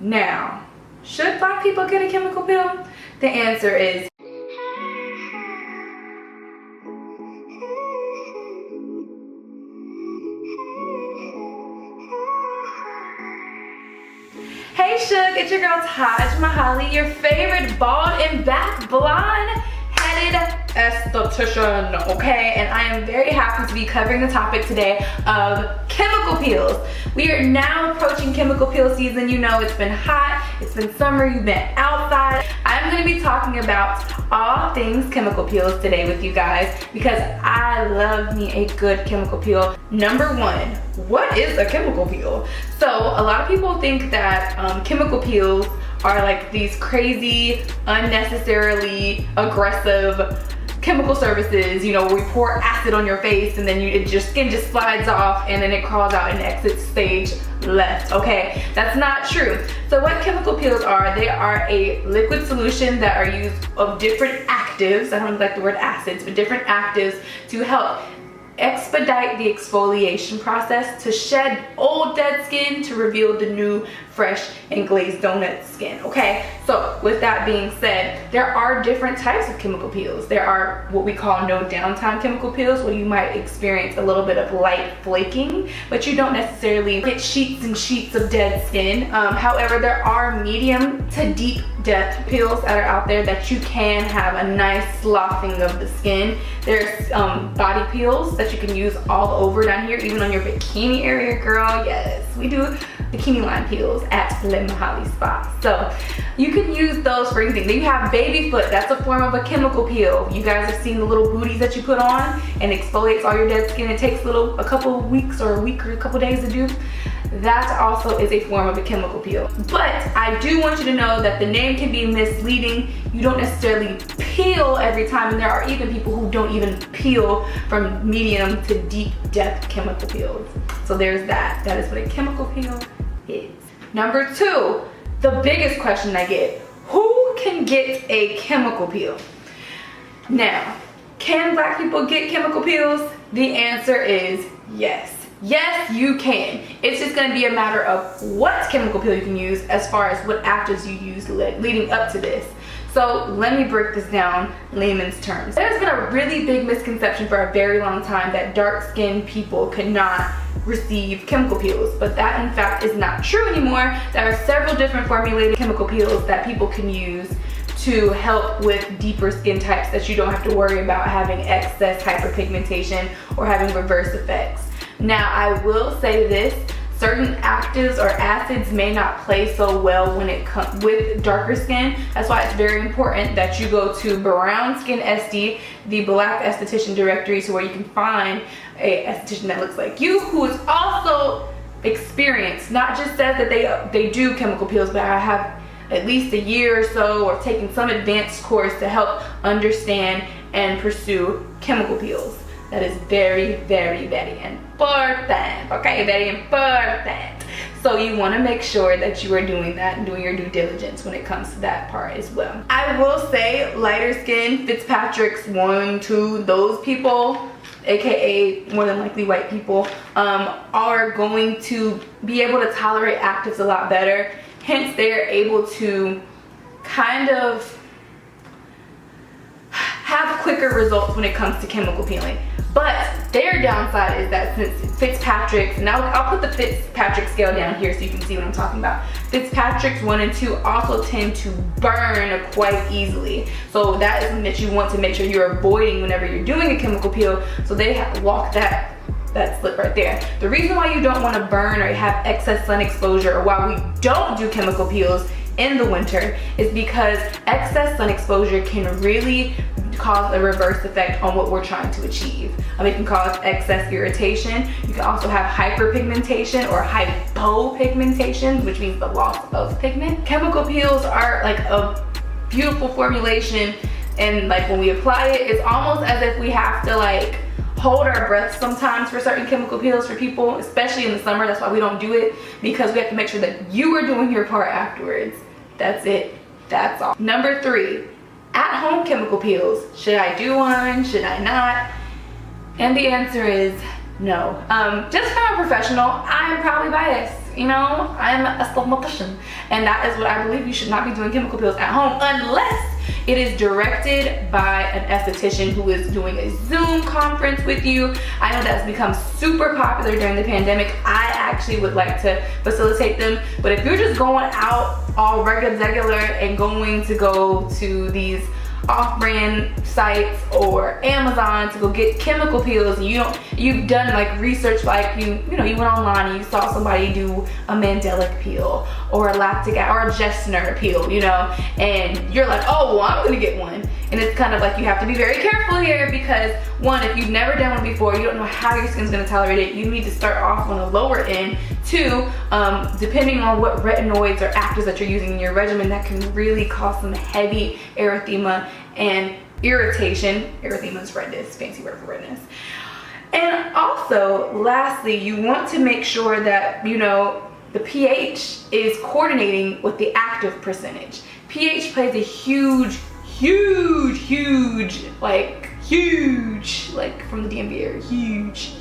Now, should Black people get a chemical peel? The answer is hey Shug, it's your girl Taj Mahaly, your favorite bald and back blonde-headed esthetician, okay? And I am very happy to be covering the topic today of chemical peels. We are now approaching chemical peel season. You know, it's been hot, it's been summer, you've been outside. I'm gonna be talking about all things chemical peels today with you guys because I love me a good chemical peel. Number one, what is a chemical peel? So a lot of people think that chemical peels are like these crazy, unnecessarily aggressive chemical services, you know, where we pour acid on your face and then your skin just slides off and then it crawls out and exits stage left, okay? That's not true. So what chemical peels are, they are a liquid solution that are used of different actives, I don't like the word acids, but different actives to help expedite the exfoliation process, to shed old dead skin, to reveal the new, fresh, and glazed donut skin, okay? So with that being said, there are different types of chemical peels. There are what we call no downtime chemical peels, where you might experience a little bit of light flaking, but you don't necessarily get sheets and sheets of dead skin. However, there are medium to deep depth peels that are out there that you can have a nice sloughing of the skin. There's body peels that you can use all over down here, even on your bikini area, girl. Yes, we do bikini line peels at Mahaly Spa. So you can use those for anything. Then you have baby foot. That's a form of a chemical peel. You guys have seen the little booties that you put on and exfoliates all your dead skin. It takes a couple of weeks or a week or a couple days to do. That also is a form of a chemical peel. But I do want you to know that the name can be misleading. You don't necessarily peel every time, and there are even people who don't even peel from medium to deep depth chemical peels. So there's that. That is what a chemical peel is. Number two, the biggest question I get, who can get a chemical peel? Now, can Black people get chemical peels? The answer is yes. Yes, you can. It's just going to be a matter of what chemical peel you can use as far as what actives you use leading up to this. So let me break this down in layman's terms. There's been a really big misconception for a very long time that dark-skinned people could not receive chemical peels, but that in fact is not true anymore. There are several different formulated chemical peels that people can use to help with deeper skin types that you don't have to worry about having excess hyperpigmentation or having reverse effects. Now, I will say this, certain actives or acids may not play so well when it comes with darker skin. That's why it's very important that you go to Brown Skin SD, the Black esthetician directory, so where you can find a esthetician that looks like you, who is also experienced, not just says that they do chemical peels, but I have at least a year or so or taken some advanced course to help understand and pursue chemical peels. That is very, very, very important, okay? Very important. So you want to make sure that you are doing that and doing your due diligence when it comes to that part as well. I will say lighter skin, Fitzpatrick's 1, 2, those people, aka more than likely white people, are going to be able to tolerate actives a lot better. Hence, they're able to kind of have quicker results when it comes to chemical peeling. But their downside is that since Fitzpatrick's, and I'll put the Fitzpatrick scale down here so you can see what I'm talking about. Fitzpatrick's 1 and 2 also tend to burn quite easily. So that is something that you want to make sure you're avoiding whenever you're doing a chemical peel. So they walk that slip right there. The reason why you don't want to burn or have excess sun exposure, or why we don't do chemical peels in the winter, is because excess sun exposure can really cause a reverse effect on what we're trying to achieve. It can cause excess irritation. You can also have hyperpigmentation or hypopigmentation, which means the loss of pigment. Chemical peels are like a beautiful formulation, and like when we apply it, it's almost as if we have to like hold our breath sometimes for certain chemical peels for people, especially in the summer. That's why we don't do it, because we have to make sure that you are doing your part afterwards. That's it. That's all. Number 3, at-home chemical peels. Should I do one? Should I not? And the answer is no. Just from a professional, I'm probably biased. you know, I'm a esthetician, and that is what I believe. You should not be doing chemical peels at home unless it is directed by an esthetician who is doing a Zoom conference with you. I know that's become super popular during the pandemic. I actually would like to facilitate them, but if you're just going out all regular and going to go to these off-brand sites or Amazon to go get chemical peels, and you've done like research, like you went online and you saw somebody do a mandelic peel or a lactic or a Gessner peel, you know, and you're like, oh, well, I'm gonna get one. And it's kind of like you have to be very careful here because one, if you've never done one before, you don't know how your skin's gonna tolerate it. You need to start off on a lower end. Two, depending on what retinoids or actives that you're using in your regimen, that can really cause some heavy erythema and irritation. Erythema is redness, fancy word for redness. And also, lastly, you want to make sure that, you know, the pH is coordinating with the active percentage. pH plays a huge, like from the DMV area, huge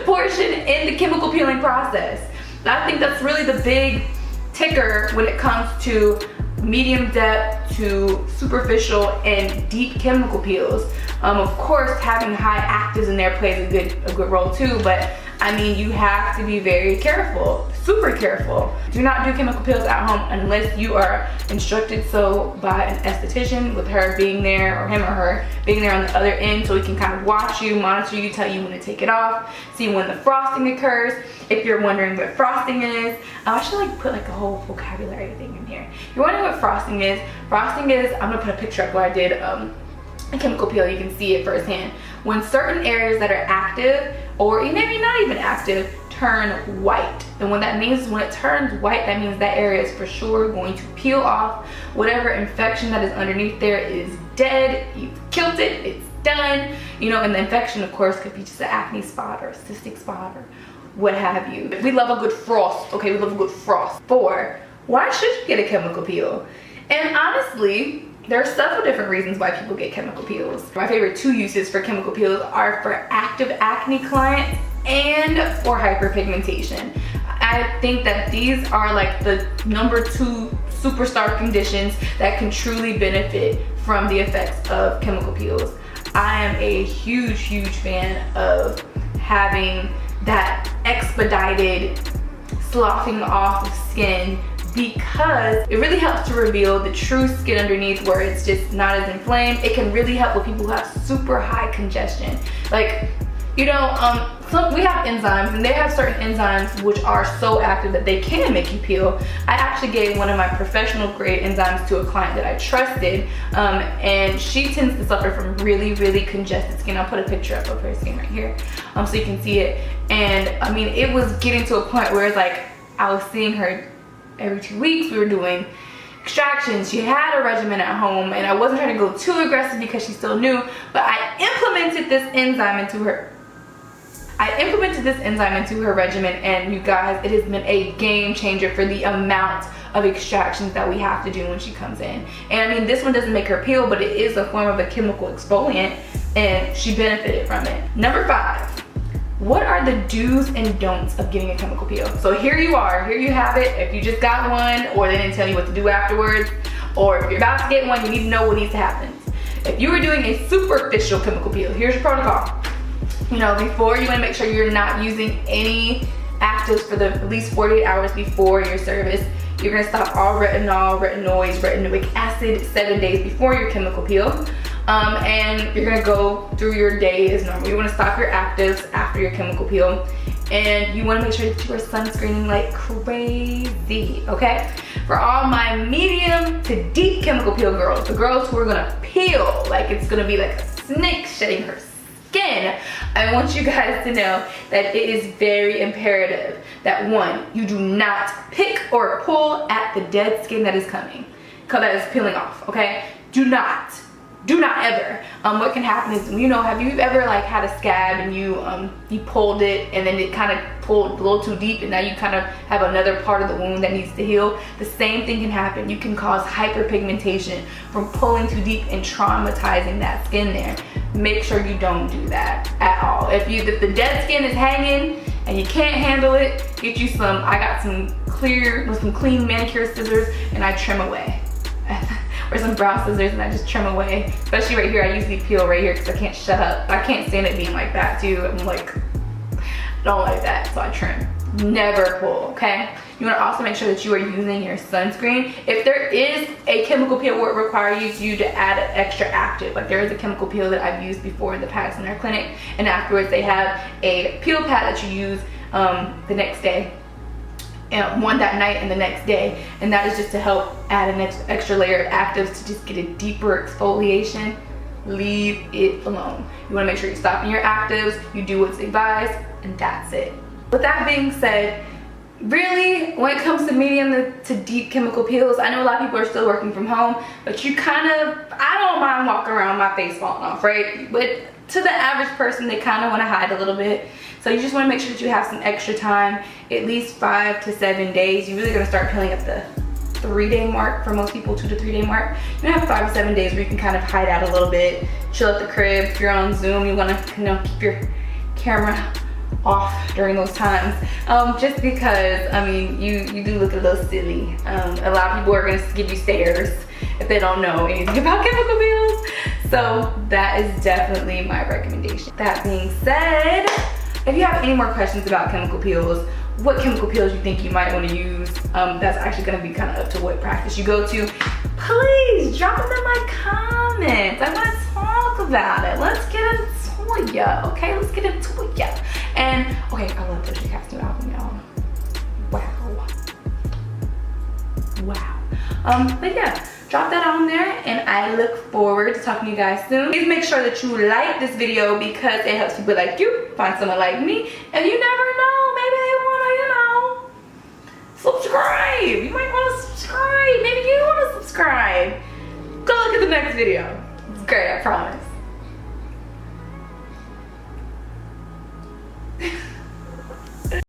portion in the chemical peeling process. I think that's really the big ticker when it comes to medium depth to superficial and deep chemical peels. Of course, having high actives in there plays a good role too, but I mean, you have to be very careful, super careful. Do not do chemical peels at home unless you are instructed so by an esthetician, with her being there, or him or her being there on the other end, so he can kind of watch you, monitor you, tell you when to take it off, see when the frosting occurs. If you're wondering what frosting is, I should like put like a whole vocabulary thing in here. If you're wondering what frosting is, I'm gonna put a picture up where I did a chemical peel. You can see it firsthand. When certain areas that are active, or maybe not even active, turn white. And what that means is when it turns white, that means that area is for sure going to peel off. Whatever infection that is underneath there is dead. You've killed it, it's done. You know, and the infection, of course, could be just an acne spot or a cystic spot or what have you. We love a good frost, okay? We love a good frost. 4, why should you get a chemical peel? And honestly, there are several different reasons why people get chemical peels. My favorite 2 uses for chemical peels are for active acne clients and for hyperpigmentation. I think that these are like the number 2 superstar conditions that can truly benefit from the effects of chemical peels. I am a huge fan of having that expedited sloughing off of skin, because it really helps to reveal the true skin underneath, where it's just not as inflamed. It can really help with people who have super high congestion. Like, you know, we have enzymes, and they have certain enzymes which are so active that they can make you peel. I actually gave one of my professional grade enzymes to a client that I trusted, and she tends to suffer from really congested skin. I'll put a picture up of her skin right here, so you can see it. And I mean, it was getting to a point where it's like I was seeing her every 2 weeks. We were doing extractions. She had a regimen at home, and I wasn't trying to go too aggressive because she's still new, but I implemented this enzyme into her regimen, and you guys, it has been a game changer for the amount of extractions that we have to do when she comes in. And I mean, this one doesn't make her peel, but it is a form of a chemical exfoliant, and she benefited from it. Number 5. What are the do's and don'ts of getting a chemical peel? So here you are, here you have it. If you just got one, or they didn't tell you what to do afterwards, or if you're about to get one, you need to know what needs to happen. If you were doing a superficial chemical peel, here's your protocol. You know, before, you want to make sure you're not using any actives for the at least 48 hours before your service. You're gonna stop all retinol, retinoids, retinoic acid 7 days before your chemical peel. And you're gonna go through your day as normal. You wanna stop your actives after your chemical peel, and you wanna make sure that you are sunscreening like crazy, okay? For all my medium to deep chemical peel girls, the girls who are gonna peel like it's gonna be like a snake shedding her skin, I want you guys to know that it is very imperative that 1, you do not pick or pull at the dead skin that is coming, that is peeling off, okay? Do not ever. What can happen is, you know, have you ever like had a scab and you pulled it, and then it kind of pulled a little too deep, and now you kind of have another part of the wound that needs to heal? The same thing can happen. You can cause hyperpigmentation from pulling too deep and traumatizing that skin there. Make sure you don't do that at all. If the dead skin is hanging and you can't handle it, get you some, I got some clean manicure scissors, and I trim away. Or some brow scissors, and I just trim away. Especially right here, I usually peel right here because I can't shut up. I can't stand it being like that too. I'm like, don't like that, so I trim. Never pull, okay? You wanna also make sure that you are using your sunscreen. If there is a chemical peel where it requires you to add an extra active, like there is a chemical peel that I've used before in the past in our clinic, and afterwards they have a peel pad that you use the next day. And one that night and the next day, and that is just to help add an extra layer of actives to just get a deeper exfoliation. Leave it alone. You want to make sure you're stopping your actives, you do what's advised, and that's it. With that being said, really, when it comes to medium to deep chemical peels, I know a lot of people are still working from home, but you kind of, I don't mind walking around with my face falling off, right? But to the average person, they kind of want to hide a little bit. So you just want to make sure that you have some extra time, at least 5 to 7 days. You're really going to start peeling at the 3-day mark for most people, 2 to 3 day mark. You have 5 to 7 days where you can kind of hide out a little bit, chill at the crib. If you're on Zoom, you want to keep your camera off during those times. Just because, I mean, you do look a little silly. A lot of people are going to give you stares if they don't know anything about chemical peels. So that is definitely my recommendation. That being said, if you have any more questions about chemical peels, what chemical peels you think you might want to use, that's actually going to be kind of up to what practice you go to, please drop them in my comments. I want to talk about it. Let's get into ya, okay? Let's get into ya. And, okay, I love Doja Cat's new album, y'all. Wow. Wow. But yeah, drop that on there, and I look forward to talking to you guys soon. Please make sure that you like this video because it helps people like you find someone like me, and you never know, maybe they want to, you know, subscribe. You might want to subscribe. Maybe you want to subscribe. Go look at the next video. It's great, I promise.